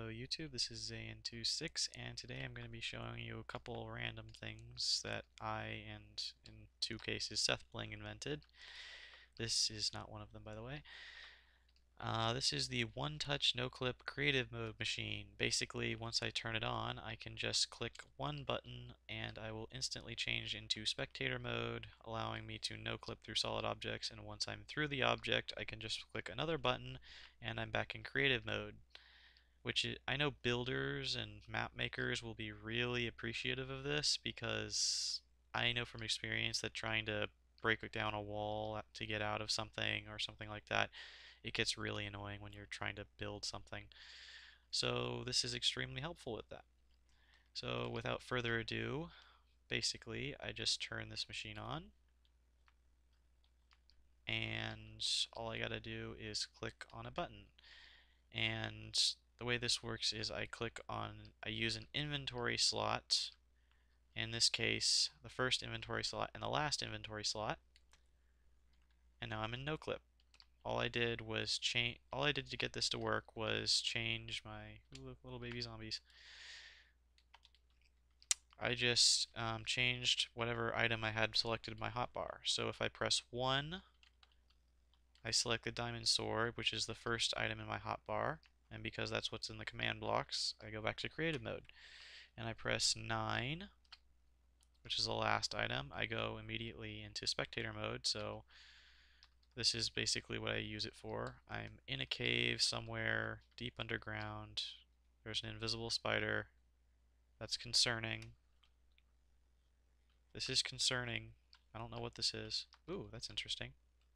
Hello YouTube, this is Zayn26 and today I'm going to be showing you a couple random things that I and in two cases Sethbling invented. This is not one of them, by the way. This is the One-Touch Noclip creative mode machine. Basically, once I turn it on, I can just click one button and I will instantly change into spectator mode, allowing me to no-clip through solid objects, and once I'm through the object, I can just click another button and I'm back in creative mode. I know builders and map makers will be really appreciative of this, because I know from experience that trying to break down a wall to get out of something or something like that, it gets really annoying when you're trying to build something. So this is extremely helpful with that. So without further ado, basically I just turn this machine on, and all I gotta do is click on a button. And the way this works is I use an inventory slot, in this case the first inventory slot and the last inventory slot, and now I'm in Noclip. All I did to get this to work was change my little baby zombies. I just changed whatever item I had selected in my hotbar. So if I press 1, I select the diamond sword, which is the first item in my hotbar, and because that's what's in the command blocks, I go back to creative mode. And I press 9, which is the last item, I go immediately into spectator mode. So this is basically what I use it for. I'm in a cave somewhere deep underground. There's an invisible spider. That's concerning. This is concerning. I don't know what this is. Ooh, that's interesting.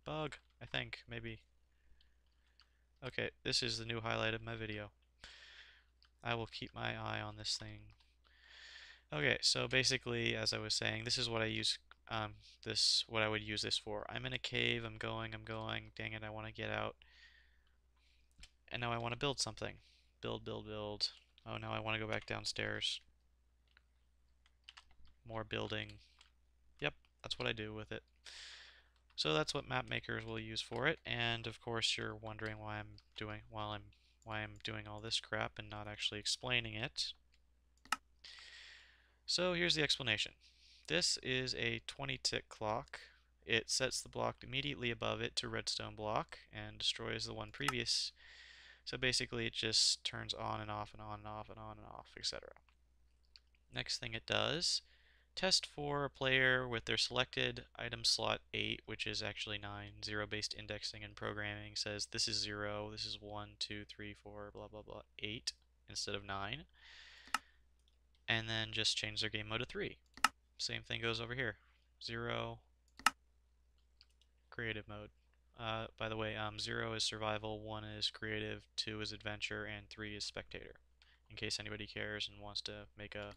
Bug, I think, maybe. Okay, this is the new highlight of my video. I will keep my eye on this thing. Okay, so basically, as I was saying, this is what I use what I would use this for. I'm in a cave, I'm going, dang it, I want to get out. And now I want to build something. Build, build, build. Oh, now I want to go back downstairs. More building. Yep, that's what I do with it. So that's what Mapmakers will use for it, and of course you're wondering why I'm doing all this crap and not actually explaining it. So here's the explanation. This is a 20-tick clock. It sets the block immediately above it to redstone block and destroys the one previous. So basically it just turns on and off and on and off and on and off, etc. Next thing it does, test for a player with their selected item slot 8, which is actually 9. Zero-based indexing and programming says this is 0, this is 1, 2, 3, 4, blah blah blah, 8 instead of 9. And then just change their game mode to 3. Same thing goes over here. 0, creative mode. By the way, 0 is survival, 1 is creative, 2 is adventure, and 3 is spectator. In case anybody cares and wants to make a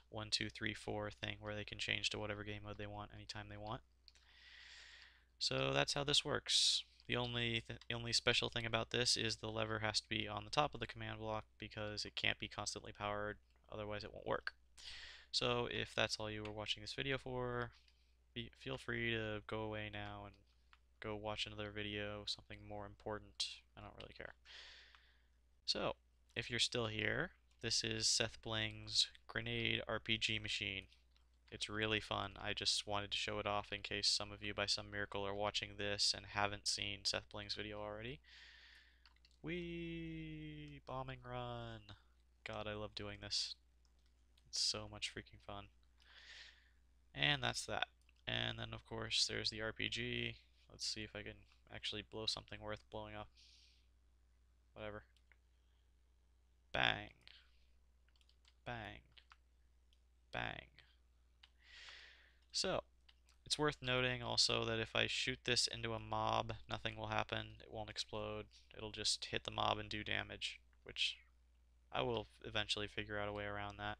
1, 2, 3, 4 thing where they can change to whatever game mode they want anytime they want. So that's how this works. The only special thing about this is the lever has to be on the top of the command block, because it can't be constantly powered, otherwise it won't work. So if that's all you were watching this video for, feel free to go away now and go watch another video, something more important. I don't really care. So, if you're still here, this is Sethbling's grenade RPG machine. It's really fun. I just wanted to show it off in case some of you by some miracle are watching this and haven't seen Sethbling's video already. Whee! Bombing run! God, I love doing this. It's so much freaking fun. And that's that. And then of course there's the RPG. Let's see if I can actually blow something worth blowing up. Whatever. Bang. Bang. Bang. So, it's worth noting also that if I shoot this into a mob, nothing will happen. It won't explode. It'll just hit the mob and do damage, which I will eventually figure out a way around that.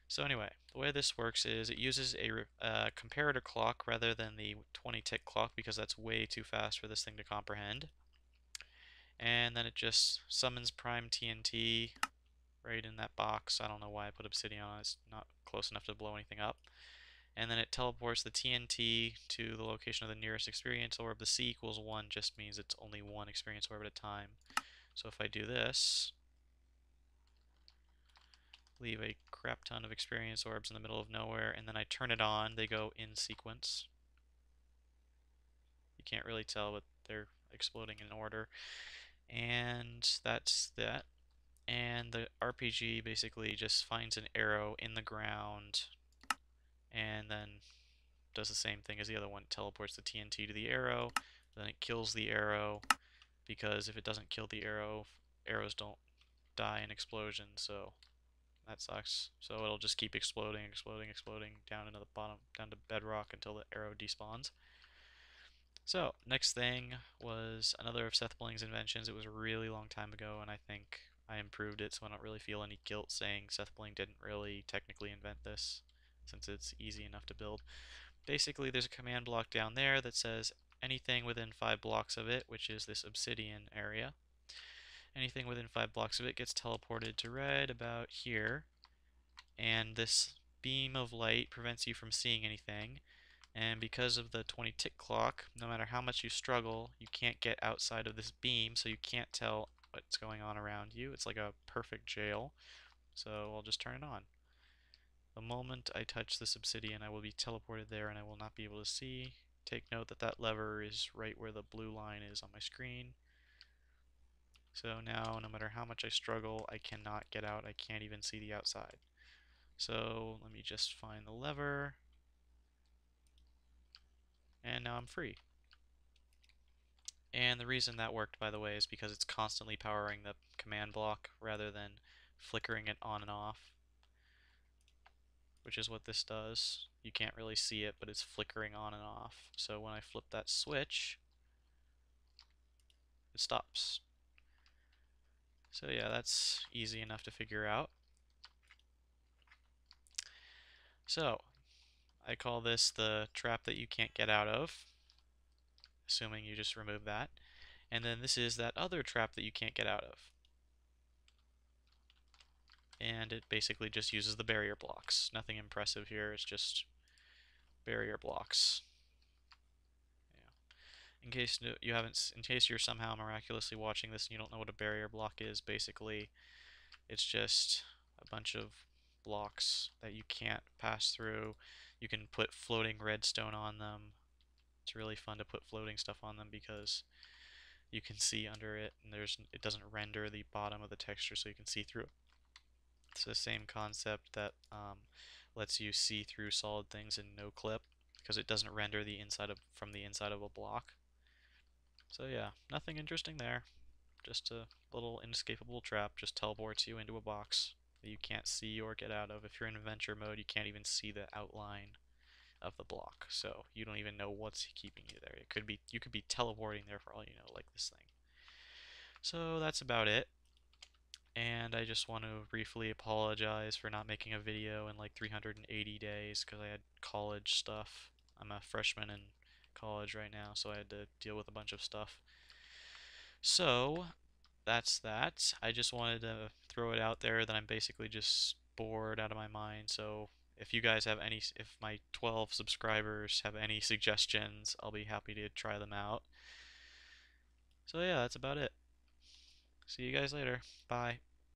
So anyway, the way this works is it uses a comparator clock rather than the 20-tick clock, because that's way too fast for this thing to comprehend. And then it just summons prime TNT right in that box. I don't know why I put obsidian on it. It's not close enough to blow anything up. And then it teleports the TNT to the location of the nearest experience orb. The C equals 1 just means it's only one experience orb at a time. So if I do this, leave a crap ton of experience orbs in the middle of nowhere, and then I turn it on. They go in sequence. You can't really tell, but they're exploding in order. And that's that. And the RPG basically just finds an arrow in the ground and then does the same thing as the other one. Teleports the TNT to the arrow, then it kills the arrow, because if it doesn't kill the arrow, arrows don't die in explosions, so that sucks. So it'll just keep exploding, exploding, exploding down into the bottom, down to bedrock until the arrow despawns. So, next thing was another of Sethbling's inventions. It was a really long time ago, and I think I improved it, so I don't really feel any guilt saying Sethbling didn't really technically invent this, since it's easy enough to build. Basically, there's a command block down there that says anything within 5 blocks of it, which is this obsidian area. Anything within 5 blocks of it gets teleported to red about here, and this beam of light prevents you from seeing anything. And because of the 20 tick clock, no matter how much you struggle, you can't get outside of this beam, so you can't tell what's going on around you. It's like a perfect jail. So I'll just turn it on. The moment I touch this obsidian, I will be teleported there and I will not be able to see. Take note that that lever is right where the blue line is on my screen. So now, no matter how much I struggle, I cannot get out. I can't even see the outside. So let me just find the lever. And now I'm free. And the reason that worked, by the way, is because it's constantly powering the command block rather than flickering it on and off, which is what this does. You can't really see it, but it's flickering on and off. So when I flip that switch, it stops. So yeah, that's easy enough to figure out. So I call this the trap that you can't get out of, assuming you just remove that. And then this is that other trap that you can't get out of. And it basically just uses the barrier blocks. Nothing impressive here, it's just barrier blocks. Yeah. In case you're somehow miraculously watching this and you don't know what a barrier block is, basically it's just a bunch of blocks that you can't pass through. You can put floating redstone on them. It's really fun to put floating stuff on them because you can see under it and it doesn't render the bottom of the texture so you can see through. It's the same concept that lets you see through solid things in Noclip because it doesn't render the inside from the inside of a block. So yeah, nothing interesting there. Just a little inescapable trap, just teleports you into a box that you can't see or get out of. If you're in adventure mode, you can't even see the outline of the block, so you don't even know what's keeping you there. You could be teleporting there for all you know, like this thing. So that's about it. And I just want to briefly apologize for not making a video in like 380 days because I had college stuff. I'm a freshman in college right now, so I had to deal with a bunch of stuff. So that's that. I just wanted to throw it out there that I'm basically just bored out of my mind. So if my 12 subscribers have any suggestions, I'll be happy to try them out. So yeah, that's about it. See you guys later. Bye.